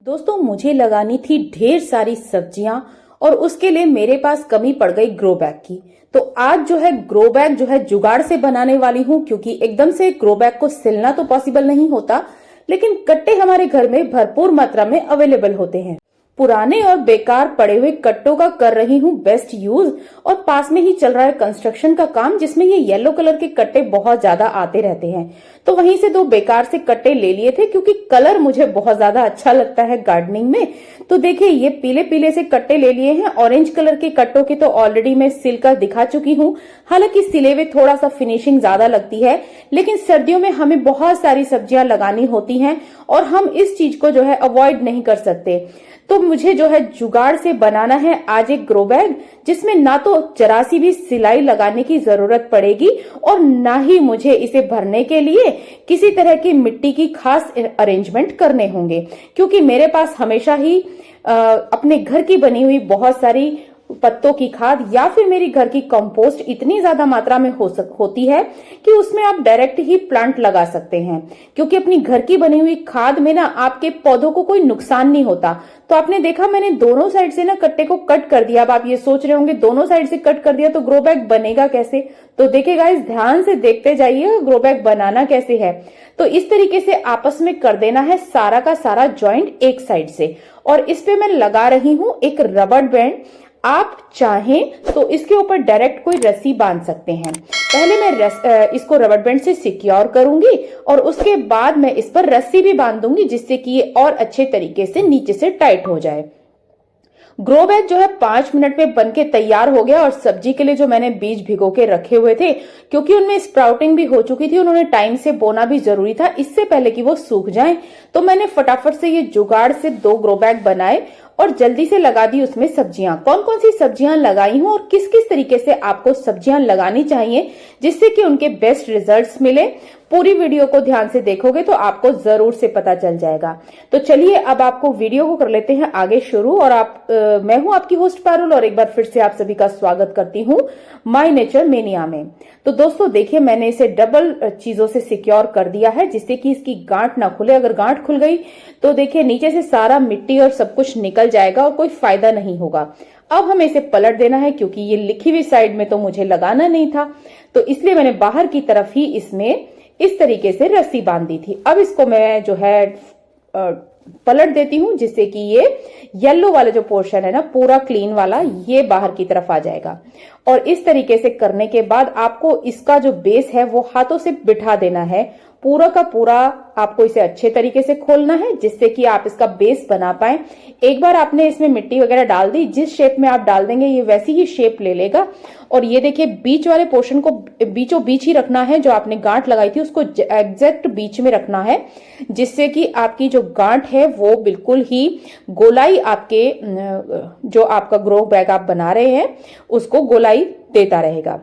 दोस्तों मुझे लगानी थी ढेर सारी सब्जियां और उसके लिए मेरे पास कमी पड़ गई ग्रो बैग की। तो आज जो है ग्रो बैग जो है जुगाड़ से बनाने वाली हूं, क्योंकि एकदम से ग्रो बैग को सिलना तो पॉसिबल नहीं होता, लेकिन कट्टे हमारे घर में भरपूर मात्रा में अवेलेबल होते हैं। पुराने और बेकार पड़े हुए कट्टों का कर रही हूँ बेस्ट यूज। और पास में ही चल रहा है कंस्ट्रक्शन का काम, जिसमें ये येलो कलर के कट्टे बहुत ज्यादा आते रहते हैं। तो वहीं से दो बेकार से कट्टे ले लिए थे, क्योंकि कलर मुझे बहुत ज्यादा अच्छा लगता है गार्डनिंग में। तो देखिए ये पीले पीले से कट्टे ले लिए हैं। ऑरेंज कलर के कट्टों के तो ऑलरेडी मैं सिल कर दिखा चुकी हूँ। हालांकि सिले हुए थोड़ा सा फिनिशिंग ज्यादा लगती है, लेकिन सर्दियों में हमें बहुत सारी सब्जियां लगानी होती हैं और हम इस चीज को जो है अवॉइड नहीं कर सकते। तो मुझे जो है जुगाड़ से बनाना है आज एक ग्रो बैग, जिसमें ना तो जरा सी भी सिलाई लगाने की जरूरत पड़ेगी और ना ही मुझे इसे भरने के लिए किसी तरह की मिट्टी की खास अरेंजमेंट करने होंगे, क्योंकि मेरे पास हमेशा ही अपने घर की बनी हुई बहुत सारी पत्तों की खाद या फिर मेरी घर की कंपोस्ट इतनी ज्यादा मात्रा में होती है कि उसमें आप डायरेक्ट ही प्लांट लगा सकते हैं। क्योंकि अपनी घर की बनी हुई खाद में ना आपके पौधों को कोई नुकसान नहीं होता। तो आपने देखा मैंने दोनों साइड से ना कट्टे को कट कर दिया। अब आप ये सोच रहे होंगे दोनों साइड से कट कर दिया तो ग्रो बैग बनेगा कैसे? तो देखिए गाइस, ध्यान से देखते जाइए ग्रो बैग बनाना कैसे है। तो इस तरीके से आपस में कर देना है सारा का सारा जॉइंट एक साइड से। और इस पे मैं लगा रही हूं एक रबड़ बैंड। आप चाहें तो इसके ऊपर डायरेक्ट कोई रस्सी बांध सकते हैं। पहले मैं इसको रबड़ बैंड से सिक्योर करूंगी और उसके बाद मैं इस पर रस्सी भी बांध दूंगी, जिससे कि ये और अच्छे तरीके से नीचे से टाइट हो जाए। ग्रो बैग जो है 5 मिनट में बनके तैयार हो गया। और सब्जी के लिए जो मैंने बीज भिगो के रखे हुए थे, क्योंकि उनमें स्प्राउटिंग भी हो चुकी थी, उन्होंने टाइम से बोना भी जरूरी था इससे पहले कि वो सूख जाएं। तो मैंने फटाफट से ये जुगाड़ से 2 ग्रो बैग बनाए और जल्दी से लगा दी उसमें सब्जियां। कौन कौन सी सब्जियां लगाई हूं और किस किस तरीके से आपको सब्जियां लगानी चाहिए जिससे कि उनके बेस्ट रिजल्ट्स मिले, पूरी वीडियो को ध्यान से देखोगे तो आपको जरूर से पता चल जाएगा। तो चलिए अब आपको वीडियो को कर लेते हैं आगे शुरू। और मैं हूं आपकी होस्ट पारुल और एक बार फिर से आप सभी का स्वागत करती हूं माय नेचर मेनिया में। तो दोस्तों देखिए, मैंने इसे डबल चीजों से सिक्योर कर दिया है, जिससे कि इसकी गांठ ना खुले। अगर गांठ खुल गई तो देखिए नीचे से सारा मिट्टी और सब कुछ निकल जाएगा और कोई फायदा नहीं होगा। अब हमें इसे पलट देना है, क्योंकि ये लिखी हुई साइड में तो मुझे लगाना नहीं था, तो इसलिए मैंने बाहर की तरफ ही इसमें इस तरीके से रस्सी बांध दी थी। अब इसको मैं जो है पलट देती हूं, जिससे कि ये येलो वाला जो पोर्शन है ना पूरा क्लीन वाला, ये बाहर की तरफ आ जाएगा। और इस तरीके से करने के बाद आपको इसका जो बेस है वो हाथों से बिठा देना है। पूरा का पूरा आपको इसे अच्छे तरीके से खोलना है, जिससे कि आप इसका बेस बना पाए। एक बार आपने इसमें मिट्टी वगैरह डाल दी, जिस शेप में आप डाल देंगे ये वैसी ही शेप ले लेगा। और ये देखिए बीच वाले पोर्शन को बीचों बीच ही रखना है। जो आपने गांठ लगाई थी उसको एग्जैक्ट बीच में रखना है, जिससे कि आपकी जो गांठ है वो बिल्कुल ही गोलाई आपके जो आपका ग्रो बैग आप बना रहे हैं उसको गोलाई देता रहेगा।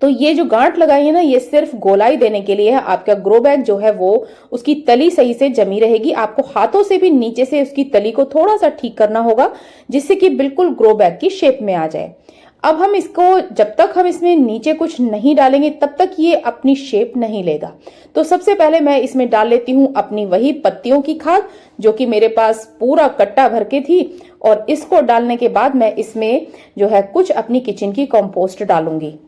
तो ये जो गांठ लगाई है ना, ये सिर्फ गोलाई देने के लिए है। आपका ग्रो बैग जो है वो उसकी तली सही से जमी रहेगी। आपको हाथों से भी नीचे से उसकी तली को थोड़ा सा ठीक करना होगा, जिससे कि बिल्कुल ग्रो बैग की शेप में आ जाए। अब हम इसको, जब तक हम इसमें नीचे कुछ नहीं डालेंगे तब तक ये अपनी शेप नहीं लेगा। तो सबसे पहले मैं इसमें डाल लेती हूँ अपनी वही पत्तियों की खाद, जो कि मेरे पास पूरा कट्टा भर के थी। और इसको डालने के बाद मैं इसमें जो है कुछ अपनी किचन की कंपोस्ट डालूंगी।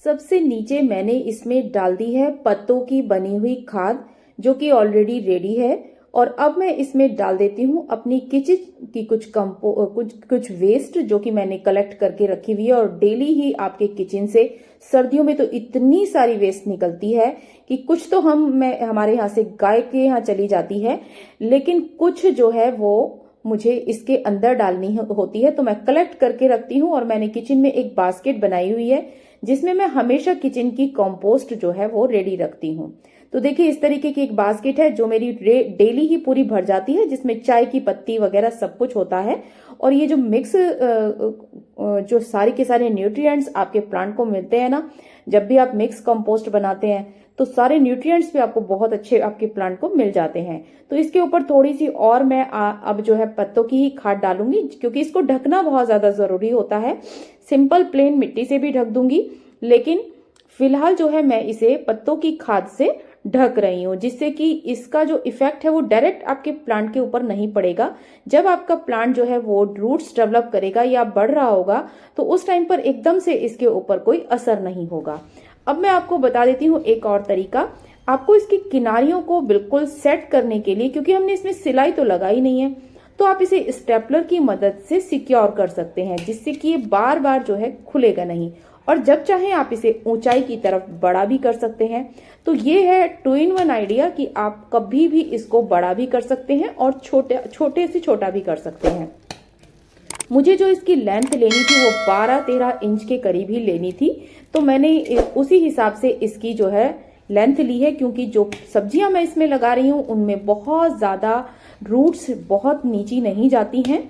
सबसे नीचे मैंने इसमें डाल दी है पत्तों की बनी हुई खाद, जो कि ऑलरेडी रेडी है। और अब मैं इसमें डाल देती हूँ अपनी किचन की कुछ वेस्ट, जो कि मैंने कलेक्ट करके रखी हुई है। और डेली ही आपके किचन से सर्दियों में तो इतनी सारी वेस्ट निकलती है कि कुछ तो हमारे यहाँ से गाय के यहाँ चली जाती है, लेकिन कुछ जो है वो मुझे इसके अंदर डालनी होती है। तो मैं कलेक्ट करके रखती हूँ। और मैंने किचन में एक बास्केट बनाई हुई है, जिसमें मैं हमेशा किचन की कंपोस्ट जो है वो रेडी रखती हूँ। तो देखिए इस तरीके की एक बास्केट है जो मेरी डेली ही पूरी भर जाती है, जिसमें चाय की पत्ती वगैरह सब कुछ होता है। और ये जो मिक्स जो सारे के सारे न्यूट्रिएंट्स आपके प्लांट को मिलते हैं ना, जब भी आप मिक्स कंपोस्ट बनाते हैं तो सारे न्यूट्रिएंट्स भी आपको बहुत अच्छे आपके प्लांट को मिल जाते हैं। तो इसके ऊपर थोड़ी सी और मैं अब जो है पत्तों की ही खाद डालूंगी, क्योंकि इसको ढकना बहुत ज्यादा जरूरी होता है। सिंपल प्लेन मिट्टी से भी ढक दूंगी, लेकिन फिलहाल जो है मैं इसे पत्तों की खाद से ढक रही हूँ, जिससे कि इसका जो इफेक्ट है वो डायरेक्ट आपके प्लांट के ऊपर नहीं पड़ेगा। जब आपका प्लांट जो है वो रूट्स डेवलप करेगा या बढ़ रहा होगा तो उस टाइम पर एकदम से इसके ऊपर कोई असर नहीं होगा। अब मैं आपको बता देती हूँ एक और तरीका। आपको इसकी किनारियों को बिल्कुल सेट करने के लिए, क्योंकि हमने इसमें सिलाई तो लगाई नहीं है, तो आप इसे स्टेपलर की मदद से सिक्योर कर सकते हैं, जिससे कि ये बार बार जो है खुलेगा नहीं, और जब चाहें आप इसे ऊंचाई की तरफ बड़ा भी कर सकते हैं। तो ये है 2-in-1 आइडिया कि आप कभी भी इसको बड़ा भी कर सकते हैं और छोटे से छोटा भी कर सकते हैं। मुझे जो इसकी लेंथ लेनी थी वो 12-13 इंच के करीब ही लेनी थी, तो मैंने उसी हिसाब से इसकी जो है लेंथ ली है, क्योंकि जो सब्जियां मैं इसमें लगा रही हूँ उनमें बहुत ज्यादा रूट्स बहुत नीची नहीं जाती हैं,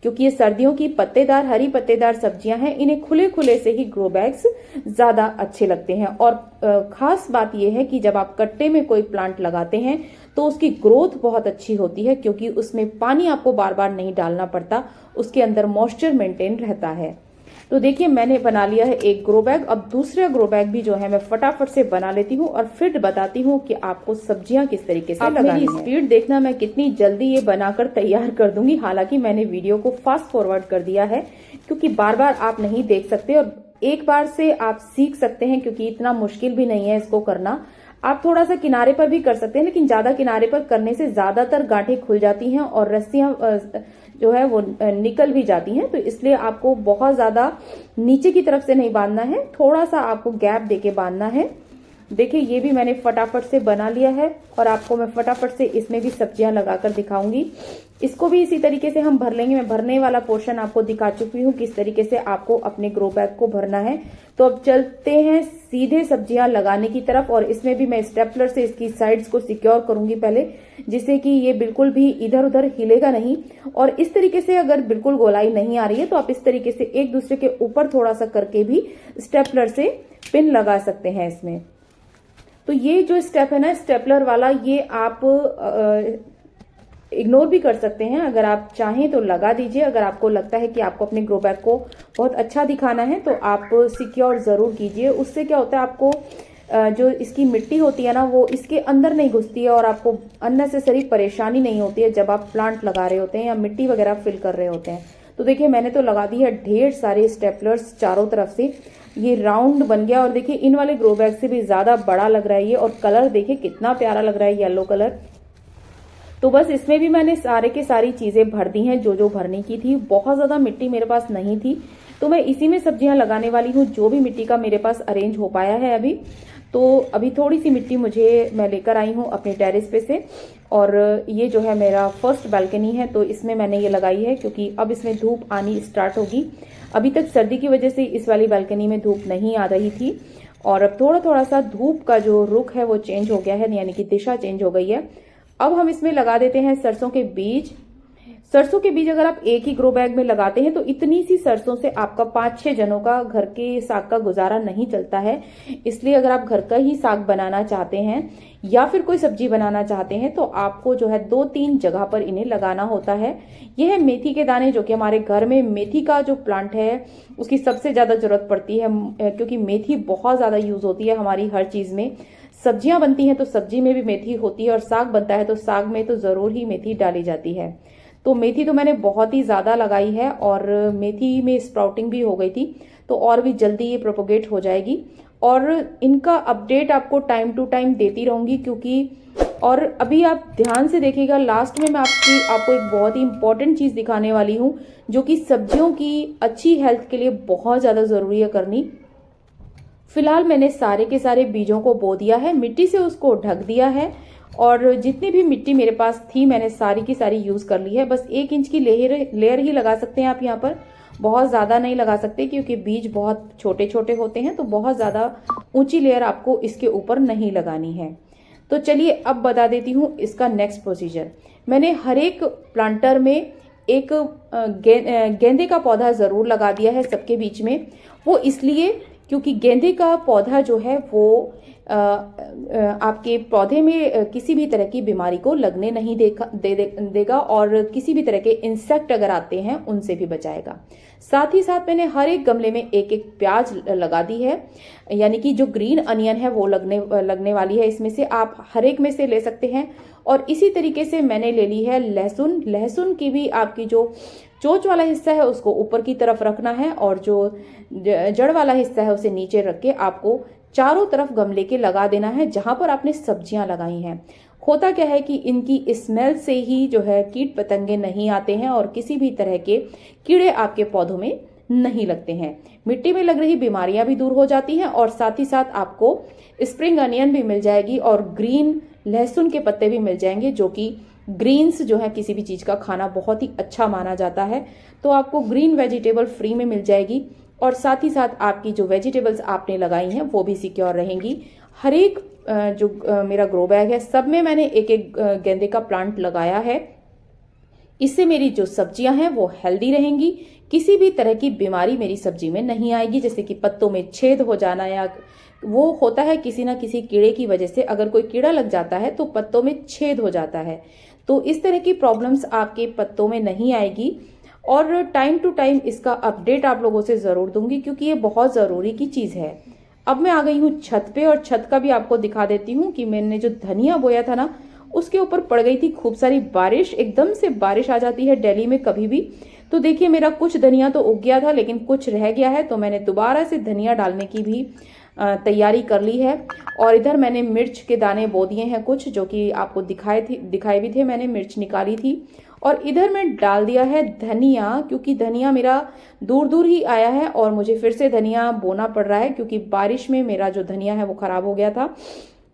क्योंकि ये सर्दियों की पत्तेदार हरी पत्तेदार सब्जियां हैं। इन्हें खुले खुले से ही ग्रो बैग्स ज्यादा अच्छे लगते हैं। और खास बात यह है कि जब आप कट्टे में कोई प्लांट लगाते हैं तो उसकी ग्रोथ बहुत अच्छी होती है, क्योंकि उसमें पानी आपको बार बार नहीं डालना पड़ता, उसके अंदर मॉइस्चर मेंटेन रहता है। तो देखिए मैंने बना लिया है एक ग्रो बैग। अब दूसरा ग्रो बैग भी जो है मैं फटाफट से बना लेती हूँ और फिर बताती हूँ कि आपको सब्जियां किस तरीके से लगानी है। मेरी स्पीड देखना, मैं कितनी जल्दी ये बनाकर तैयार कर दूंगी। हालांकि मैंने वीडियो को फास्ट फॉरवर्ड कर दिया है, क्योंकि बार बार आप नहीं देख सकते और एक बार से आप सीख सकते हैं, क्योंकि इतना मुश्किल भी नहीं है इसको करना। आप थोड़ा सा किनारे पर भी कर सकते हैं, लेकिन ज्यादा किनारे पर करने से ज्यादातर गांठें खुल जाती हैं और रस्सियां जो है वो निकल भी जाती हैं। तो इसलिए आपको बहुत ज्यादा नीचे की तरफ से नहीं बांधना है, थोड़ा सा आपको गैप देके बांधना है। देखिए ये भी मैंने फटाफट से बना लिया है और आपको मैं फटाफट से इसमें भी सब्जियां लगाकर दिखाऊंगी। इसको भी इसी तरीके से हम भर लेंगे। मैं भरने वाला पोर्शन आपको दिखा चुकी हूँ किस तरीके से आपको अपने ग्रो बैग को भरना है। तो अब चलते हैं सीधे सब्जियां लगाने की तरफ, और इसमें भी मैं स्टेपलर से इसकी साइड्स को सिक्योर करूंगी पहले, जिससे कि ये बिल्कुल भी इधर उधर हिलेगा नहीं। और इस तरीके से अगर बिल्कुल गोलाई नहीं आ रही है तो आप इस तरीके से एक दूसरे के ऊपर थोड़ा सा करके भी स्टेपलर से पिन लगा सकते हैं इसमें। तो ये जो स्टेप है ना स्टेपलर वाला, ये आप इग्नोर भी कर सकते हैं। अगर आप चाहें तो लगा दीजिए। अगर आपको लगता है कि आपको अपने ग्रो बैग को बहुत अच्छा दिखाना है तो आप सिक्योर जरूर कीजिए। उससे क्या होता है, आपको जो इसकी मिट्टी होती है ना वो इसके अंदर नहीं घुसती है और आपको अननेसेसरी परेशानी नहीं होती है जब आप प्लांट लगा रहे होते हैं या मिट्टी वगैरह फिल कर रहे होते हैं। तो देखिए मैंने तो लगा दी है ढेर सारे स्टेपलर्स चारों तरफ से। ये राउंड बन गया और देखिए इन वाले ग्रो बैग से भी ज्यादा बड़ा लग रहा है ये, और कलर देखिए कितना प्यारा लग रहा है, येलो कलर। तो बस इसमें भी मैंने सारे के सारी चीजें भर दी हैं जो जो भरने की थी। बहुत ज्यादा मिट्टी मेरे पास नहीं थी, तो मैं इसी में सब्जियां लगाने वाली हूँ जो भी मिट्टी का मेरे पास अरेंज हो पाया है अभी। तो अभी थोड़ी सी मिट्टी मैं लेकर आई हूँ अपने टेरेस पे से, और ये जो है मेरा फर्स्ट बालकनी है तो इसमें मैंने ये लगाई है, क्योंकि अब इसमें धूप आनी स्टार्ट होगी। अभी तक सर्दी की वजह से इस वाली बालकनी में धूप नहीं आ रही थी, और अब थोड़ा थोड़ा सा धूप का जो रुख है वो चेंज हो गया है, यानी कि दिशा चेंज हो गई है। अब हम इसमें लगा देते हैं सरसों के बीज। सरसों के बीज अगर आप एक ही ग्रो बैग में लगाते हैं तो इतनी सी सरसों से आपका 5-6 जनों का घर के साग का गुजारा नहीं चलता है। इसलिए अगर आप घर का ही साग बनाना चाहते हैं या फिर कोई सब्जी बनाना चाहते हैं तो आपको जो है 2-3 जगह पर इन्हें लगाना होता है। यह है मेथी के दाने, जो कि हमारे घर में मेथी का जो प्लांट है उसकी सबसे ज्यादा जरूरत पड़ती है, क्योंकि मेथी बहुत ज्यादा यूज होती है हमारी हर चीज में। सब्जियां बनती हैं तो सब्जी में भी मेथी होती है, और साग बनता है तो साग में तो जरूर ही मेथी डाली जाती है। तो मेथी तो मैंने बहुत ही ज्यादा लगाई है और मेथी में स्प्राउटिंग भी हो गई थी, तो और भी जल्दी ये प्रोपोगेट हो जाएगी। और इनका अपडेट आपको टाइम टू टाइम देती रहूंगी, क्योंकि और अभी आप ध्यान से देखिएगा, लास्ट में मैं आपको एक बहुत ही इंपॉर्टेंट चीज दिखाने वाली हूँ जो कि सब्जियों की अच्छी हेल्थ के लिए बहुत ज्यादा जरूरी है करनी। फिलहाल मैंने सारे के सारे बीजों को बो दिया है, मिट्टी से उसको ढक दिया है, और जितनी भी मिट्टी मेरे पास थी मैंने सारी की सारी यूज कर ली है। बस 1 इंच की लेयर ही लगा सकते हैं आप यहाँ पर, बहुत ज्यादा नहीं लगा सकते क्योंकि बीज बहुत छोटे छोटे होते हैं, तो बहुत ज्यादा ऊंची लेयर आपको इसके ऊपर नहीं लगानी है। तो चलिए अब बता देती हूँ इसका नेक्स्ट प्रोसीजर। मैंने हर एक प्लांटर में एक गेंदे का पौधा जरूर लगा दिया है सबके बीच में। वो इसलिए क्योंकि गेंदे का पौधा जो है वो आपके पौधे में किसी भी तरह की बीमारी को लगने नहीं देगा और किसी भी तरह के इंसेक्ट अगर आते हैं उनसे भी बचाएगा। साथ ही साथ मैंने हर एक गमले में एक एक प्याज लगा दी है, यानी कि जो ग्रीन अनियन है वो लगने वाली है। इसमें से आप हर एक में से ले सकते हैं। और इसी तरीके से मैंने ले ली है लहसुन। लहसुन की भी आपकी जो चोंच वाला हिस्सा है उसको ऊपर की तरफ रखना है और जो जड़ वाला हिस्सा है उसे नीचे रख के आपको चारों तरफ गमले के लगा देना है जहां पर आपने सब्जियां लगाई हैं। होता क्या है कि इनकी स्मेल से ही जो है कीट पतंगे नहीं आते हैं और किसी भी तरह के कीड़े आपके पौधों में नहीं लगते हैं। मिट्टी में लग रही बीमारियां भी दूर हो जाती हैं और साथ ही साथ आपको स्प्रिंग अनियन भी मिल जाएगी और ग्रीन लहसुन के पत्ते भी मिल जाएंगे, जो कि ग्रीन्स जो है किसी भी चीज का खाना बहुत ही अच्छा माना जाता है। तो आपको ग्रीन वेजिटेबल फ्री में मिल जाएगी और साथ ही साथ आपकी जो वेजिटेबल्स आपने लगाई हैं वो भी सिक्योर रहेंगी। हर एक जो मेरा ग्रो बैग है सब में मैंने एक एक गेंदे का प्लांट लगाया है। इससे मेरी जो सब्जियां हैं वो हेल्दी रहेंगी, किसी भी तरह की बीमारी मेरी सब्जी में नहीं आएगी, जैसे कि पत्तों में छेद हो जाना या वो होता है किसी ना किसी कीड़े की वजह से। अगर कोई कीड़ा लग जाता है तो पत्तों में छेद हो जाता है, तो इस तरह की प्रॉब्लम्स आपके पत्तों में नहीं आएगी। और टाइम टू टाइम इसका अपडेट आप लोगों से जरूर दूंगी क्योंकि ये बहुत जरूरी की चीज है। अब मैं आ गई हूँ छत पे और छत का भी आपको दिखा देती हूँ कि मैंने जो धनिया बोया था ना उसके ऊपर पड़ गई थी खूब सारी बारिश। एकदम से बारिश आ जाती है दिल्ली में कभी भी। तो देखिए मेरा कुछ धनिया तो उग गया था लेकिन कुछ रह गया है, तो मैंने दोबारा से धनिया डालने की भी तैयारी कर ली है। और इधर मैंने मिर्च के दाने बो दिए हैं कुछ, जो कि आपको दिखाए भी थे, मैंने मिर्च निकाली थी। और इधर मैं डाल दिया है धनिया, क्योंकि धनिया मेरा दूर दूर ही आया है और मुझे फिर से धनिया बोना पड़ रहा है क्योंकि बारिश में मेरा जो धनिया है वो खराब हो गया था।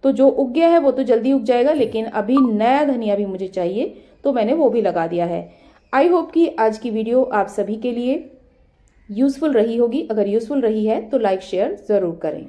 तो जो उग गया है वो तो जल्दी उग जाएगा, लेकिन अभी नया धनिया भी मुझे चाहिए तो मैंने वो भी लगा दिया है। आई होप कि आज की वीडियो आप सभी के लिए यूजफुल रही होगी। अगर यूजफुल रही है तो लाइक शेयर जरूर करें।